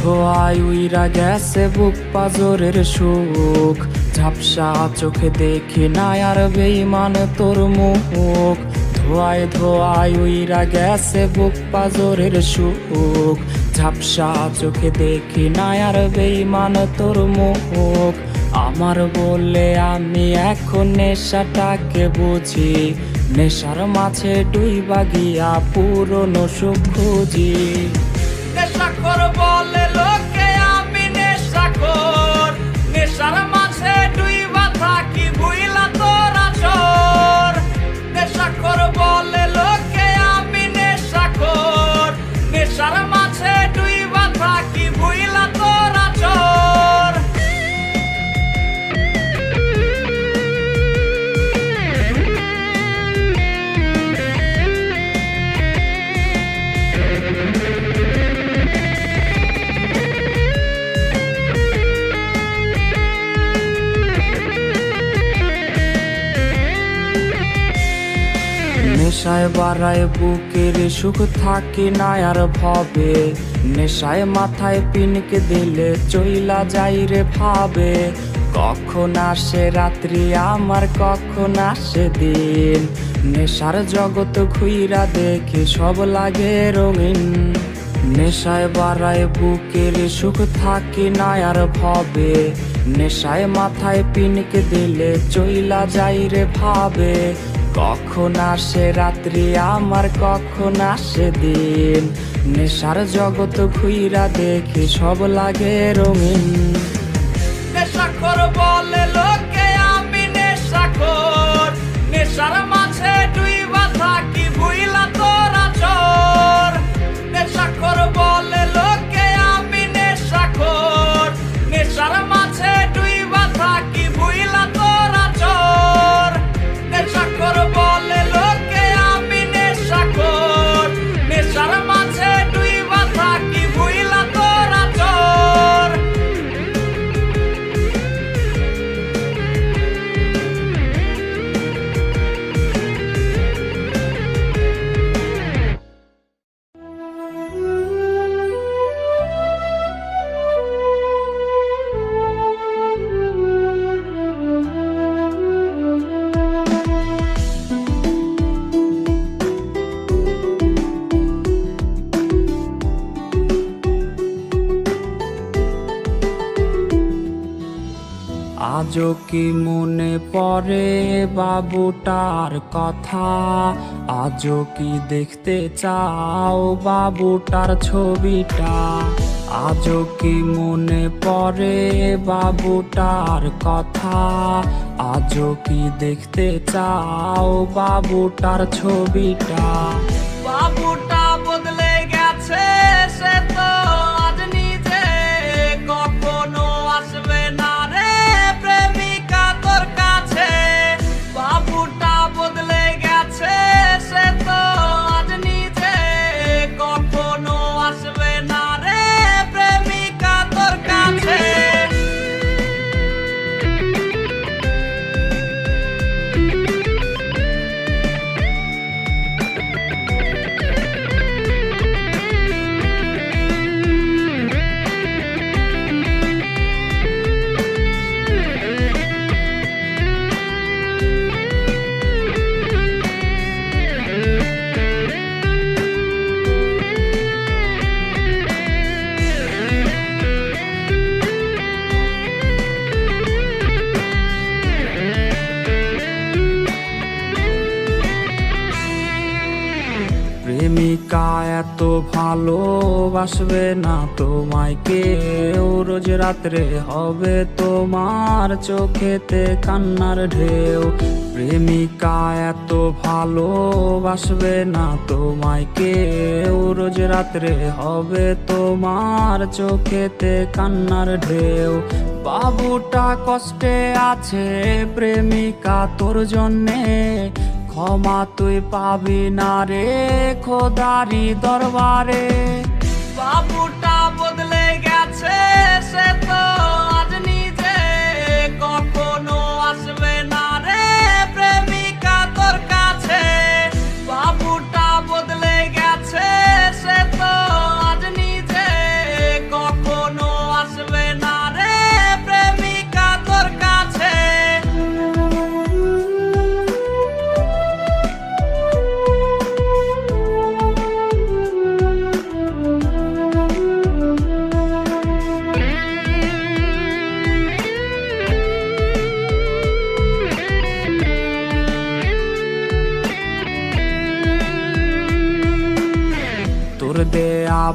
ধোয়ায় উইরা গেছে বুক পাজরের সুখ, ঝাপসা চোখে দেখি না আর বেঈমান তোর মুখ। ধোয়ায় ধোয়ায় উইরা গেছে বুক পাজরের সুখ, ঝাপসা চোখে দেখি না আর বেঈমান তোর মুখ। আমার বলে আমি এখন নেশাটাকে বুঝি, নেশার মাঝে ডুইবা গিয়া পুরনো সুখ খুঁজি। নেশাখোর বলে লোকে আমি নেশাখোর, নেশার মাঝে ডুইবা থাকি বুইলা তোরা চোর। নেশাখোর বলে লোকে আমি নেশাখোর, নেশার মাঝে ডুইবা থাকি বুইলা তোরা চোর। নেশায় বাড়ায় বুকের সুখ থাকি না আর ভবে, নেশায় মাথায় পিনকে দিলে চইলা যাই রে ভাবে। কখন আসে রাত্রি আমার কখন আসে দিন, নেশার জগৎ ঘুইরা দেখি সব লাগে রঙিন। নেশায় বাড়ায় বুকের সুখ থাকি না আর ভবে, নেশায় মাথায় পিনকে দিলে চইলা যাই রে ভাবে। কখন আসে রাত্রি আমার কখন আসে দিন, নেশার জগৎ ঘুইরা দেখি সব লাগে রঙিন। নেশাখোর বলে লোকে আমি নেশাখোর, নেশার মাঝে ডুইবা থাকি বুইলা তোরা চোর। নেশাখোর বলে লোকে আমি নেশাখোর, নেশার মাঝে ডুইবা থাকি বুইলা তোরা চোর। নেশাখোর বলে লোকে আমি নেশাখোর, নেশার মাঝে ডুইবা থাকি বুইলা তোরা চোর। আজও কি মনে পড়ে বাবুটার কথা, আজও কি দেখতে চাও বাবুটার ছবিটা। আজও কি মনে পড়ে বাবুটার কথা, আজও কি দেখতে চাও বাবুটার ছবিটা। বাবুটা বদলে গেছে সে তো আজ নিজে, কখনো আসবে না রে প্রেমিকা তোর কাছে। বাবুটা বদলে গেছে সে তো আজ নিজে, কখনো আসবে না রে প্রেমিকা তোর কাছে। প্রেমিকা এত ভালোবাসবে না তোমায় কেউ, রোজ রাত্রে হবে তোমার চোখেতে কান্নার ঢেউ। প্রেমিকা এত ভালোবাসবে না তোমায় কেউ, রোজ রাত্রে হবে তোমার চোখেতে কান্নার ঢেউ। বাবুটা কষ্টে আছে প্রেমিকা তোর জন্যে, ক্ষমা তুই পাবি না রে খোদারি দরবারে। বাবুটা বদলে গেছে সে তো আজ নিজে, কখনো আসবে না রে প্রেমিকা তোর কাছে। বাবুটা বদলে গেছে সে তো আজ নিজে, কখনো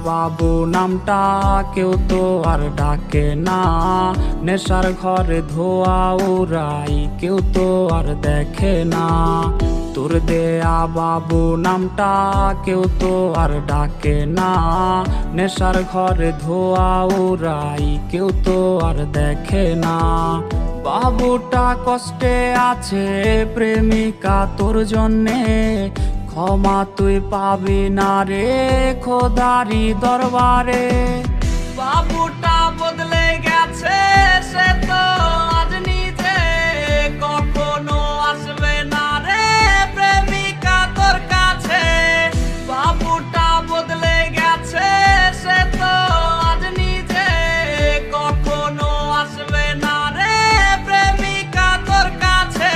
বাবু নামটা কেউ তো আর ডাকে না, নেশার ঘরে ধোয়া উড়াই কেউ তো আর দেখে না। তোর দেয়া বাবু নামটা কেউ তো আর ডাকে না, নেশার ঘরে ধোয়া উড়াই কেউ তো আর দেখে না। বাবুটা কষ্টে আছে প্রেমিকা তোর জন্যে, ক্ষমা তুই পাবি না রে খোদারি দরবারে। বাবুটা বদলে গেছে সে তো আজ নিজে, কখনো আসবে না রে প্রেমিকা তোর কাছে। বাবুটা বদলে গেছে সে তো আজ নিজে, কখনো আসবে না রে প্রেমিকা তোর কাছে।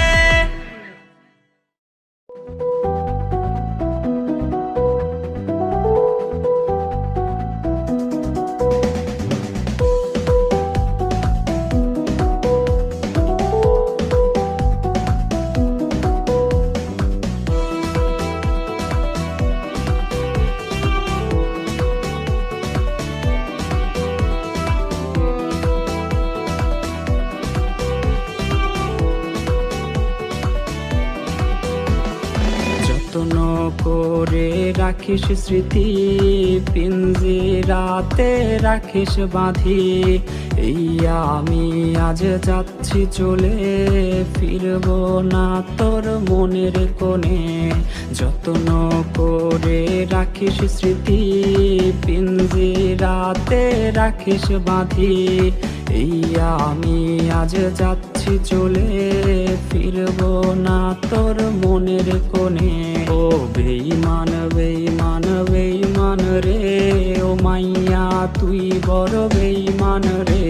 যত্ন করে রাখিস স্মৃতি, পিঞ্জিরাতে রাখিস বাঁধি। এই আমি আজ যাচ্ছি চলে, ফিরব না তোর মনের কোণে। যত্ন করে রাখিস স্মৃতি, পিঞ্জিরাতে রাখিস বাঁধি। এই আমি আজ যাচ্ছি চলে, ফিরব না তোর মনের কোণে। ও বেঈমান বেঈমান বেঈমান রে, ও মাইয়া তুই বড় বেঈমান রে।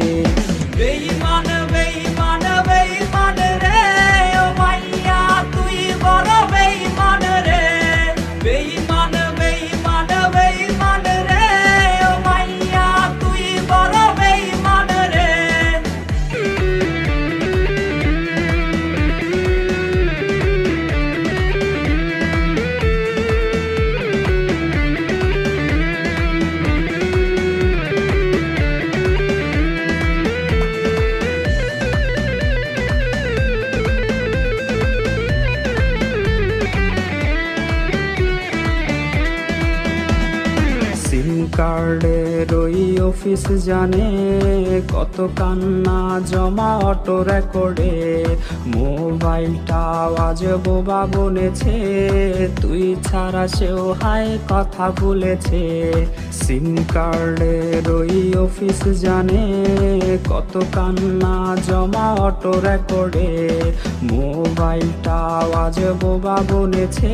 বেঈমান বেঈমান বেঈমান রে, ও মাইয়া তুই বড় বেঈমান রে। বেঈমান বেঈমান বেঈমান রে, ও মাইয়া তুই বড় বেঈমান রে। সিম কার্ডের ওই অফিস জানে, কত কান্না জমা অটো রেকর্ডে। মোবাইলটা আজ বোবা বনেছে, তুই ছাড়া সেও হায় কথা ভুলেছে। সিম কার্ডের ওই অফিস জানে, কত কান্না জমা অটো রেকর্ডে। মোবাইলটা আজ বোবা বনেছে,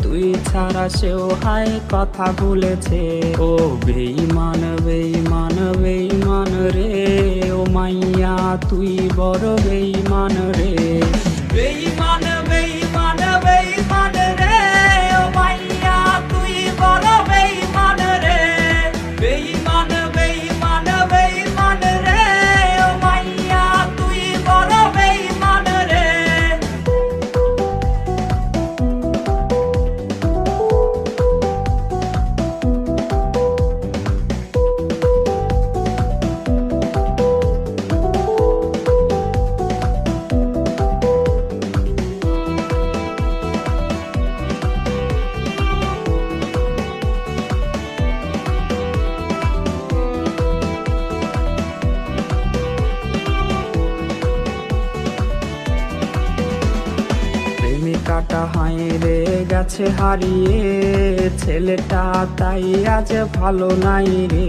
তুই ছাড়া সেও হায় কথা ভুলেছে। ও বেঈমান বেঈমান বেঈমান রে, ও মাইয়া তুই বড় বেঈমান রে। বেঈমান বেঈমান বেঈমান রে, ও মাইয়া তুই বড় বেঈমান রে। বেঈমান বেঈমান বেঈমান রে, ও মাইয়া তুই বড় বেঈমান রে। প্রেমিকাটা হাইরে গেছে হারিয়ে, ছেলেটা তাই আজ ভালো নাই রে।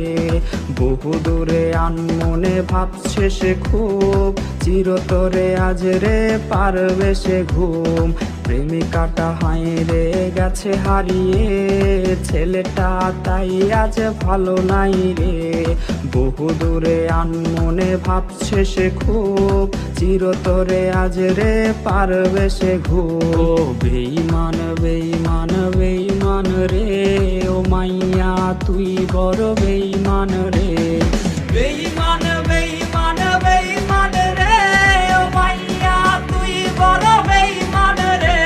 বহু দূরে আনমনে ভাবছে সে খুব, চিরতরে আজ রে পারবে সে ঘুম। প্রেমিকাটা হাইরে গেছে হারিয়ে, ছেলেটা তাই আজ ভালো নাই রে। বহু দূরে আনমনে ভাবছে সে খুব, চিরতরে আজ রে পারবে সে ঘুম। ও বেঈমান বেঈমান বেঈমান রে, ও মাইয়া তুই বড় বেঈমান রে। বেঈমান বেঈমান বেঈমান রে, ও মাইয়া তুই বড় বেঈমান রে।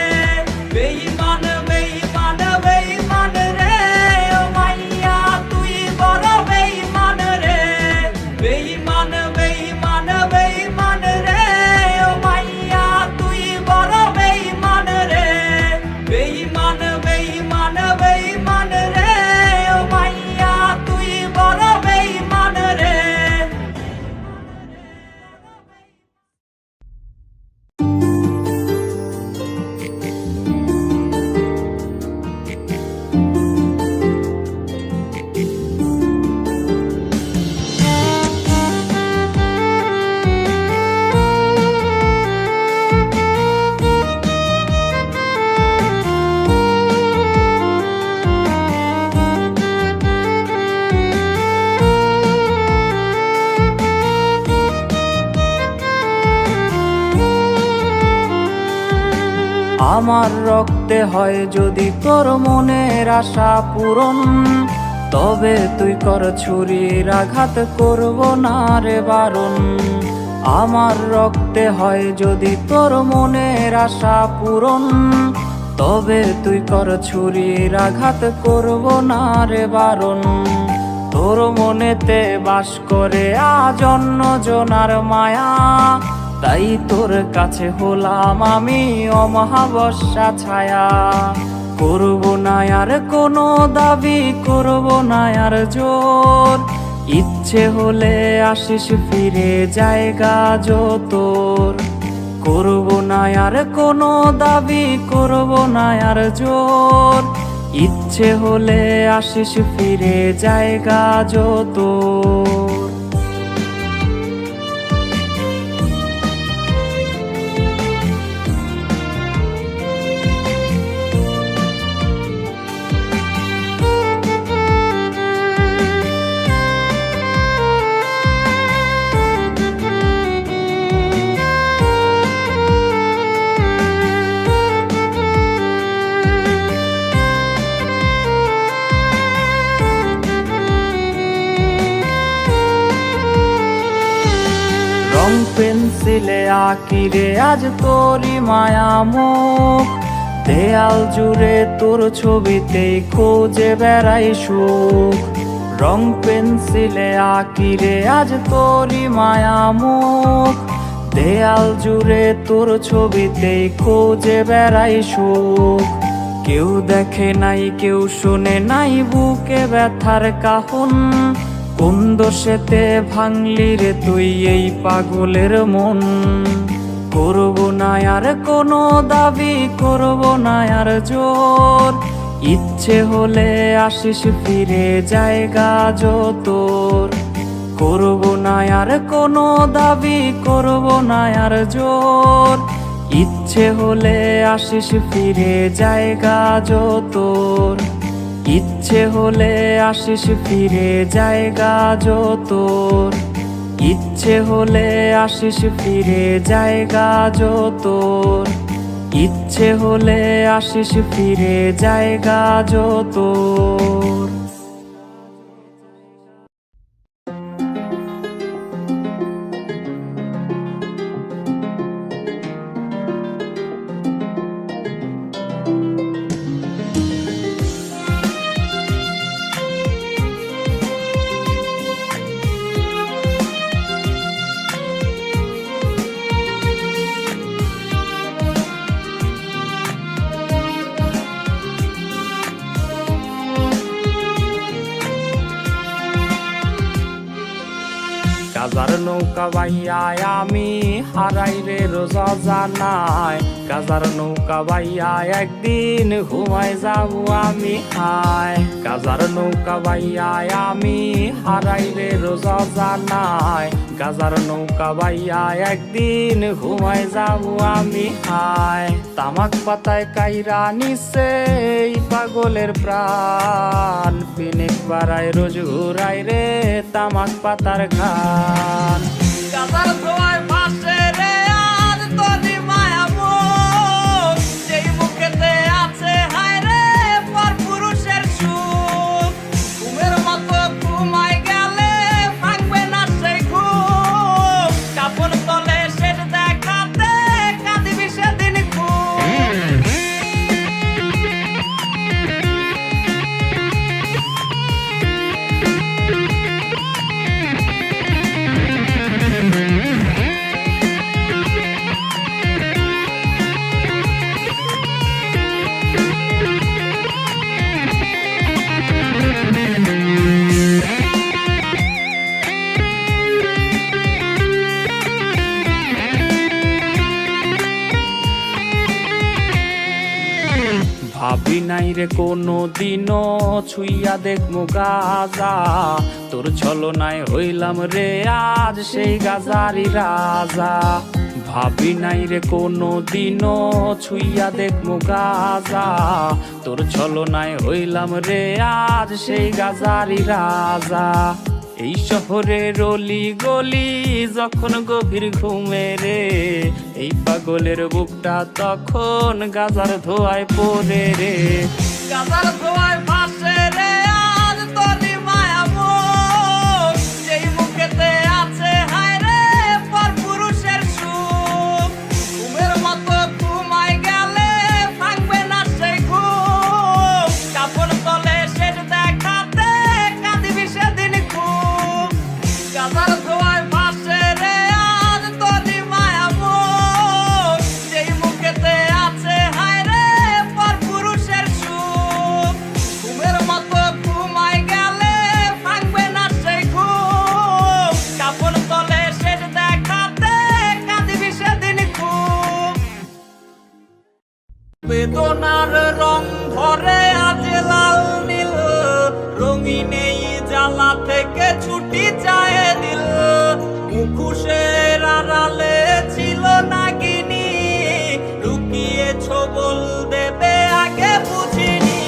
বেঈমান বেঈমান বেঈমান রে, ও মাইয়া তুই বেঈমান বেঈমান বেঈমান রে ও মাইয়া তুই বড় বেঈমান রে বেঈমান বেঈমান বেঈমান রে ও মাইয়া তুই বড় বেঈমান রে আমার রক্তে হয় যদি তোর মনের আশা পূরণ, তবে তুই কর ছুরির আঘাত, করব না রে বারণ। আমার রক্তে হয় যদি তোর মনের আশা পূরণ, তবে তুই কর ছুরির আঘাত, করব না রে বারণ। তোর মনেতে বাস করে আজ অন্য জনার মায়া, তাই তোর কাছে হলাম আমি অমাবস্যা ছায়া। করব না আর কোনো দাবি, করব না আর জোর, ইচ্ছে হলে আসিস ফিরে জায়গা তোর। করব না আর কোনো দাবি, করব না আর জোর, ইচ্ছে হলে আসিস ফিরে জায়গা তোর। রং পেন্সিলে আঁকি রে আজ তোরই মায়া মুখ, দেয়াল জুড়ে তোর ছবিতেই খোঁজে বেড়াই সুখ। রং পেন্সিলে আঁকি রে আজ তোরই মায়া মুখ, দেয়াল জুড়ে তোর ছবিতেই খোঁজে বেড়াই সুখ। কেউ দেখে নাই কেউ শোনে নাই বুকে ব্যথার কাহন, কোন দোষেতে ভাঙলি রে তুই এই পাগলের মন। করব না আর কোনো দাবি, করব না আর জোর, ইচ্ছে হলে আসিস ফিরে জায়গা তোর। করব না আর কোনো দাবি, করব না আর জোর, ইচ্ছে হলে আসিস ফিরে জায়গা তোর। ইচ্ছে হলে আসিস ফিরে জায়গা তোর, ইচ্ছে হলে আসিস ফিরে জায়গা তোর, ইচ্ছে হলে আসিস ফিরে জায়গা তোর। কাজার নৌকা বাইয়ায় আমি হারাই রে রোজা জানাই, কাজার নৌকা বাইয়ায় একদিন ঘুমায় যাবো আমি হায়। কাজার নৌকা বাইয়ায় আমি হারাই রে রোজা জানাই, কাজার নৌকা বাইয়ায় একদিন ঘুমায় যাবো আমি হায়। তামাক পাতায় কাইরা নিছে এই পাগলের প্রাণ, পিনিক বাড়ায় রোজ ঘুরাই রে তামাক পাতার ঘান। কাজার ধোয়ায় ভাসে রে আর তোরই মায়া মুখ, যেই মুখেতে আছে হায় রে পর পুরুষের সুখ। ঘুমের মতো ঘুমায় গেলে ভাঙবে না সেই ঘুম, কাপড় তলে শেষ দেখাতে কাঁদিবি সেদিন খুব। ভাবি নাই রে কোনো দিনও ছুইয়া দেখমু গাজা, তোর ছলনায় হইলাম রে আজ সেই গাজারি রাজা। ভাবি নাই রে কোনো দিনও ছুইয়া দেখমু গাজা, তোর ছলনায় হইলাম রে আজ সেই গাজারি রাজা। এই শহরের অলি গলি যখন গভীর ঘুমে রে, এই পাগলের বুকটা তখন গাজার ধোয়ায় পড়ে রে। গাজার ধোয়ায় ভাসে রে আজ তোরি মায়া মুখ, যেই মুখেতে আছে হায় রে পর পুরুষের সুখ। ঘুমের মতো ঘুমায় গেলে ভাঙবে না সেই ঘুম, কাপড় তলে শেষ দেখাতে কাঁদিবি সেদিন খুব। গাজার ধোয়ায় ভাসে রে আজ তোরি মায়া মুখ, যেই মুখেতে আছে হায় রে পর পুরুষের সুখ। ঘুমের মতো ঘুমায় গেলে ভাঙবে না সেই ঘুম, কাপড় তলে শেষ দেখাতে কাঁদিবি সেদিন খুব। বেদনার রং ধরে আজ লাল নীল, রঙিন এই জ্বালা থেকে ছুটি চায় দিল। মুখোশের আড়ালে ছিল নাগিনী, লুকিয়ে ছবল দেবে আগে বুঝিনি।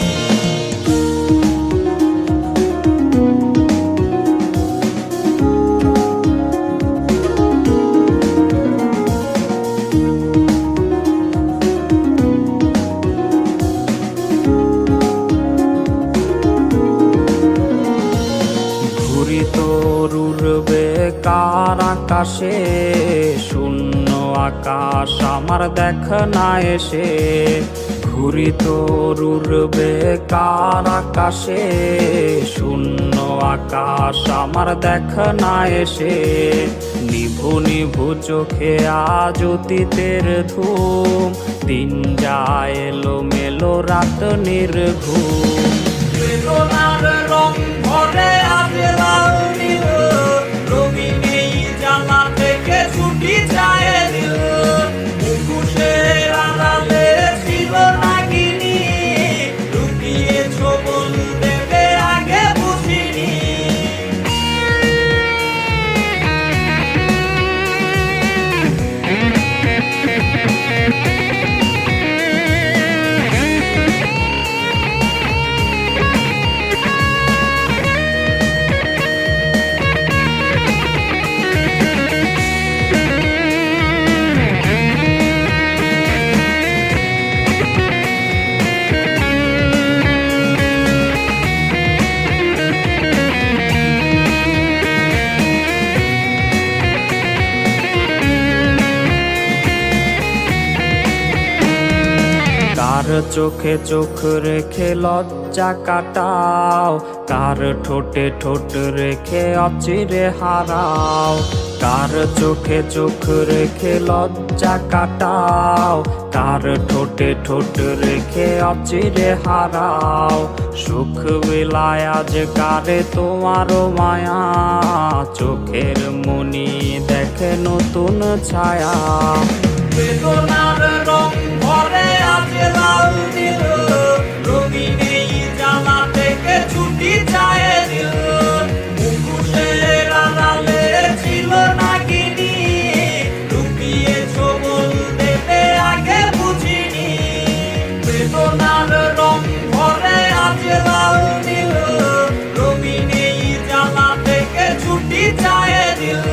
ঘুরি তোর উড়বে কার আকাশে, শূন্য আকাশ আমার দেখ না এসে। ঘুরি তোর উড়বে কার আকাশে, শূন্য আকাশ আমার দেখ না এসে। নিভু নিভু চোখে আজ অতীতের ধূম, দিন যায় এলো মেলো রাত নির্ঘুম। বেদনার রং ধরে আজ লাল নীল, রঙিন এই জ্বালা থেকে ছুটি চায় দিল। মুখোশের আড়ালে ছিল নাগিনী, লুকিয়ে ছবল দেবে আগে বুঝিনি। কার চোখে চোখ রেখে লজ্জা কাটাও, কার ঠোঁটে ঠোঁট রেখে অচিরে হারাও। কার চোখে চোখ রেখে লজ্জা কাটাও, কার ঠোঁটে ঠোঁট রেখে অচিরে হারাও। সুখ বিলায় আজ কারে তোমারও মায়া, চোখের মনি দেখে নতুন ছায়া। বেদনার রং ধরে আজ লাল নীল, রঙিন এই জ্বালা থেকে ছুটি চায় দিল। মুখোশের আড়ালে ছিল নাগিনী, লুকিয়ে ছবল দেবে আগে বুঝিনি। বেদনার রং ধরে আজ লাল নীল, রঙিন এই জ্বালা থেকে ছুটি চায় দিল।